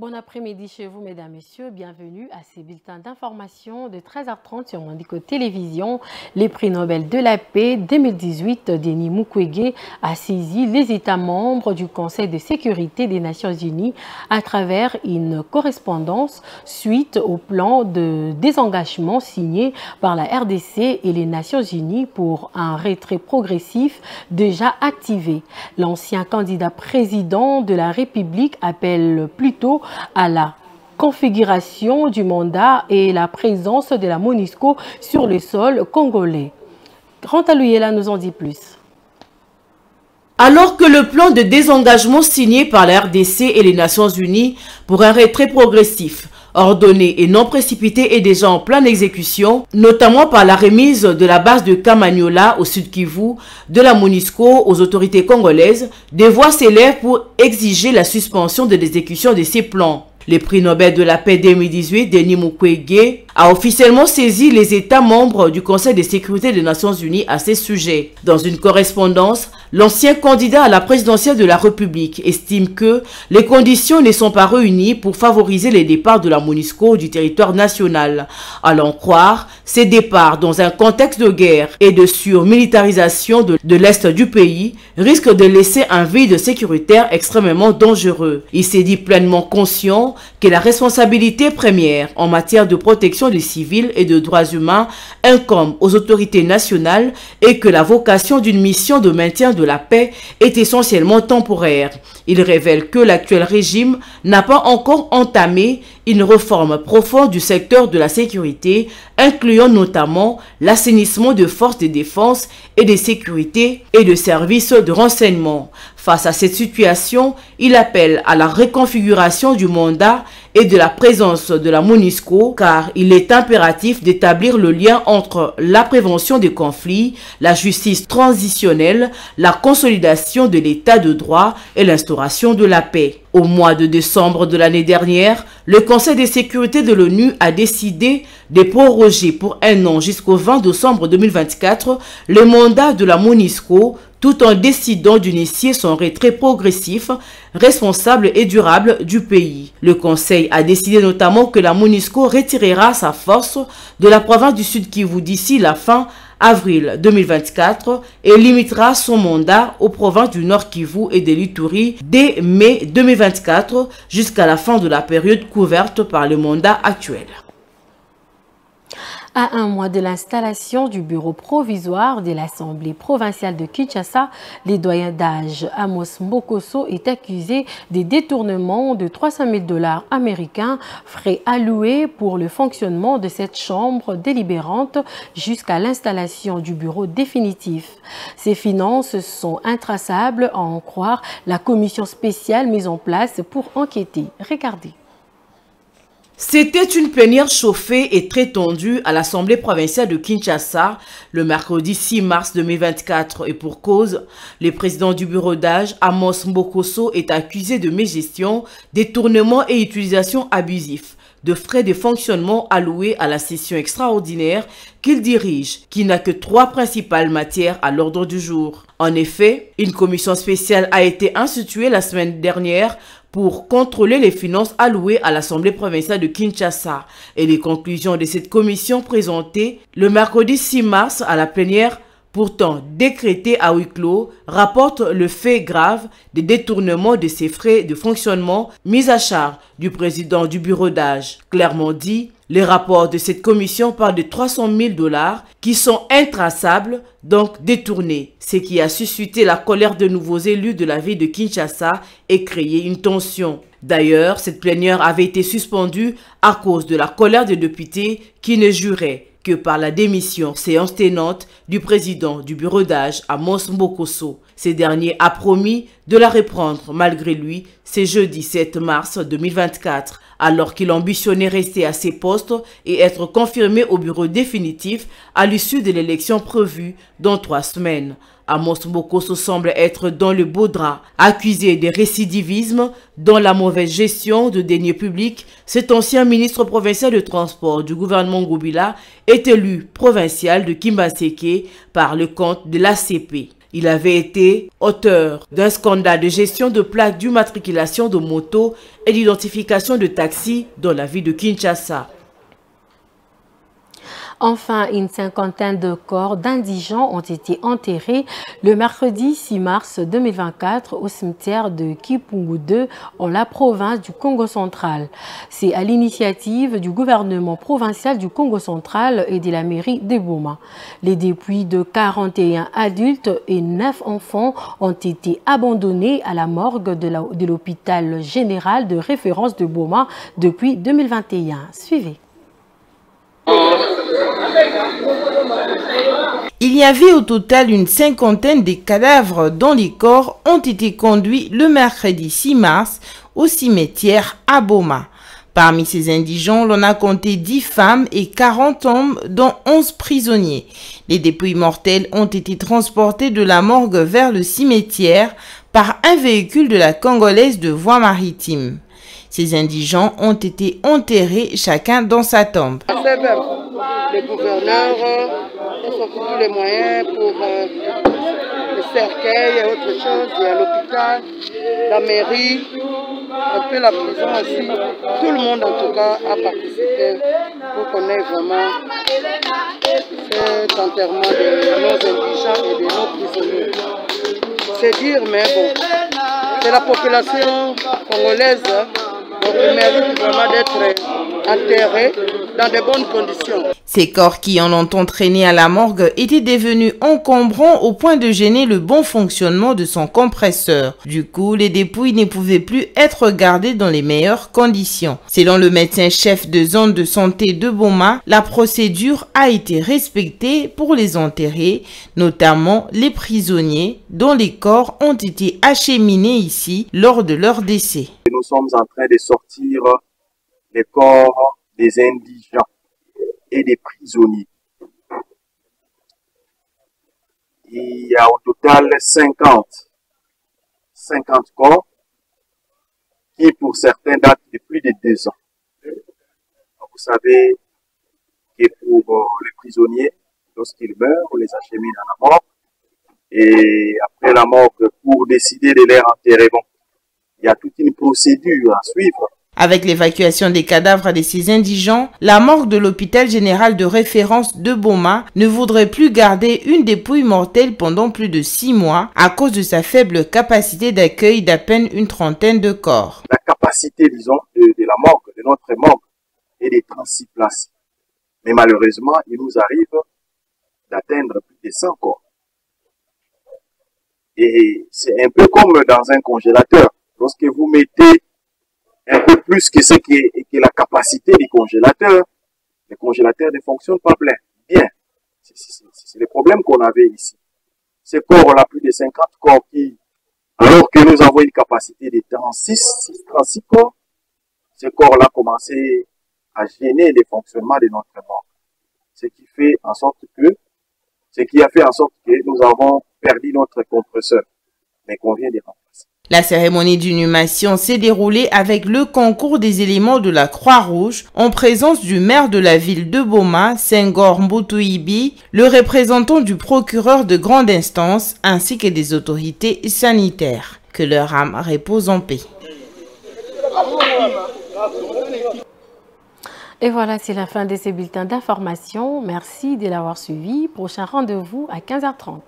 Bon après-midi chez vous, mesdames, messieurs. Bienvenue à ces bulletins d'information de 13h30 sur Mandiko Télévision. Les prix Nobel de la paix 2018, Denis Mukwege a saisi les États membres du Conseil de sécurité des Nations Unies à travers une correspondance suite au plan de désengagement signé par la RDC et les Nations Unies pour un retrait progressif déjà activé. L'ancien candidat président de la République appelle plutôt à la configuration du mandat et la présence de la MONUSCO sur le sol congolais. Rantalouiela nous en dit plus. Alors que le plan de désengagement signé par la RDC et les Nations Unies pour un retrait progressif, ordonné et non précipité est déjà en pleine exécution, notamment par la remise de la base de Kamanyola au Sud Kivu de la MONUSCO aux autorités congolaises, des voix s'élèvent pour exiger la suspension de l'exécution de ces plans. Le prix Nobel de la paix 2018, Denis Mukwege, a officiellement saisi les États membres du Conseil de sécurité des Nations Unies à ces sujets. Dans une correspondance, l'ancien candidat à la présidentielle de la République estime que les conditions ne sont pas réunies pour favoriser les départs de la MONUSCO du territoire national. À l'en croire, ces départs dans un contexte de guerre et de surmilitarisation de l'Est du pays risquent de laisser un vide sécuritaire extrêmement dangereux. Il s'est dit pleinement conscient que la responsabilité première en matière de protection des civils et de droits humains incombe aux autorités nationales et que la vocation d'une mission de maintien de la paix est essentiellement temporaire. Il révèle que l'actuel régime n'a pas encore entamé une réforme profonde du secteur de la sécurité, incluant notamment l'assainissement de forces de défense et de sécurité et de services de renseignement. Face à cette situation, il appelle à la reconfiguration du mandat et de la présence de la MONUSCO, car il est impératif d'établir le lien entre la prévention des conflits, la justice transitionnelle, la consolidation de l'état de droit et l'instauration de la paix. Au mois de décembre de l'année dernière, le Conseil de sécurité de l'ONU a décidé de proroger pour un an jusqu'au 20 décembre 2024 le mandat de la MONUSCO, tout en décidant d'initier son retrait progressif, responsable et durable du pays. Le Conseil a décidé notamment que la MONUSCO retirera sa force de la province du Sud Kivu d'ici la fin avril 2024 et limitera son mandat aux provinces du Nord Kivu et de l'Ituri dès mai 2024 jusqu'à la fin de la période couverte par le mandat actuel. À un mois de l'installation du bureau provisoire de l'Assemblée provinciale de Kinshasa, le doyen d'âge Amos Mbokosso est accusé des détournements de 300 000 $ américains, frais alloués pour le fonctionnement de cette chambre délibérante jusqu'à l'installation du bureau définitif. Ces finances sont intraçables, à en croire la commission spéciale mise en place pour enquêter. Regardez. C'était une plénière chauffée et très tendue à l'Assemblée provinciale de Kinshasa le mercredi 6 mars 2024 et pour cause, le président du bureau d'âge, Amos Mbokosso, est accusé de mégestion, détournement et utilisation abusif de frais de fonctionnement alloués à la session extraordinaire qu'il dirige, qui n'a que 3 principales matières à l'ordre du jour. En effet, une commission spéciale a été instituée la semaine dernière pour contrôler les finances allouées à l'Assemblée provinciale de Kinshasa et les conclusions de cette commission présentées le mercredi 6 mars à la plénière, pourtant décrétée à huis clos, rapportent le fait grave des détournements de ces frais de fonctionnement mis à charge du président du bureau d'âge. Clairement dit, les rapports de cette commission parlent de 300 000 $ qui sont intraçables, donc détournés, ce qui a suscité la colère de nouveaux élus de la ville de Kinshasa et créé une tension. D'ailleurs, cette plénière avait été suspendue à cause de la colère des députés qui ne juraient que par la démission séance tenante du président du bureau d'âge, Amos Mbokosso. Ce dernier a promis de la reprendre malgré lui ce jeudi 7 mars 2024, alors qu'il ambitionnait rester à ses postes et être confirmé au bureau définitif à l'issue de l'élection prévue dans 3 semaines. Amos Mbokosso semble être dans le beau drap. Accusé de récidivisme dans la mauvaise gestion de deniers publics, cet ancien ministre provincial de transport du gouvernement Ngobila est élu provincial de Kimbaseke par le compte de l'ACP. Il avait été auteur d'un scandale de gestion de plaques d'immatriculation de motos et d'identification de taxis dans la ville de Kinshasa. Enfin, une cinquantaine de corps d'indigents ont été enterrés le mercredi 6 mars 2024 au cimetière de Kipungu 2 en la province du Congo central. C'est à l'initiative du gouvernement provincial du Congo central et de la mairie de Boma. Les dépouilles de 41 adultes et 9 enfants ont été abandonnés à la morgue de l'hôpital général de référence de Boma depuis 2021. Suivez. Il y avait au total une cinquantaine de cadavres dont les corps ont été conduits le mercredi 6 mars au cimetière à Boma. Parmi ces indigents, l'on a compté 10 femmes et 40 hommes, dont 11 prisonniers. Les dépouilles mortelles ont été transportées de la morgue vers le cimetière par un véhicule de la Congolaise de voie maritime. Ces indigents ont été enterrés chacun dans sa tombe. Les gouverneurs ont sorti tous les moyens pour les cercueils et autre chose. Il y a l'hôpital, la mairie, un peu la prison aussi. Tout le monde en tout cas a participé pour qu'on ait vraiment cet enterrement de nos indigents et de nos prisonniers. C'est dire, mais bon, c'est la population congolaise. Donc il mérite vraiment d'être enterré dans de bonnes conditions. Ces corps qui en ont entraîné à la morgue étaient devenus encombrants au point de gêner le bon fonctionnement de son compresseur. Du coup, les dépouilles ne pouvaient plus être gardées dans les meilleures conditions. Selon le médecin-chef de zone de santé de Boma, la procédure a été respectée pour les enterrer, notamment les prisonniers dont les corps ont été acheminés ici lors de leur décès. Nous sommes en train de sortir les corps des indigents et des prisonniers. Il y a au total 50 corps qui pour certains datent de plus de 2 ans. Vous savez que pour les prisonniers, lorsqu'ils meurent, on les achemine à la mort. Et après la mort, pour décider de les enterrer, bon, il y a toute une procédure à suivre. Avec l'évacuation des cadavres de ces indigents, la morgue de l'hôpital général de référence de Boma ne voudrait plus garder une dépouille mortelle pendant plus de 6 mois à cause de sa faible capacité d'accueil d'à peine une trentaine de corps. La capacité, disons, de la morgue, de notre morgue, est de 36 places. Mais malheureusement, il nous arrive d'atteindre plus de 100 corps. Et c'est un peu comme dans un congélateur. Lorsque vous mettez un peu plus que ce qui est la capacité du congélateur, le congélateur ne fonctionne pas bien. C'est le problème qu'on avait ici. Ces corps-là, plus de 50 corps qui, alors que nous avons une capacité de 36 corps, ces corps-là commençaient à gêner le fonctionnement de notre morgue. Ce qui a fait en sorte que nous avons perdu notre compresseur, mais qu'on vient de remplacer. La cérémonie d'inhumation s'est déroulée avec le concours des éléments de la Croix-Rouge en présence du maire de la ville de Boma, Senghor Mbutouibi, le représentant du procureur de grande instance ainsi que des autorités sanitaires. Que leur âme repose en paix. Et voilà, c'est la fin de ces bulletins d'information. Merci de l'avoir suivi. Prochain rendez-vous à 15h30.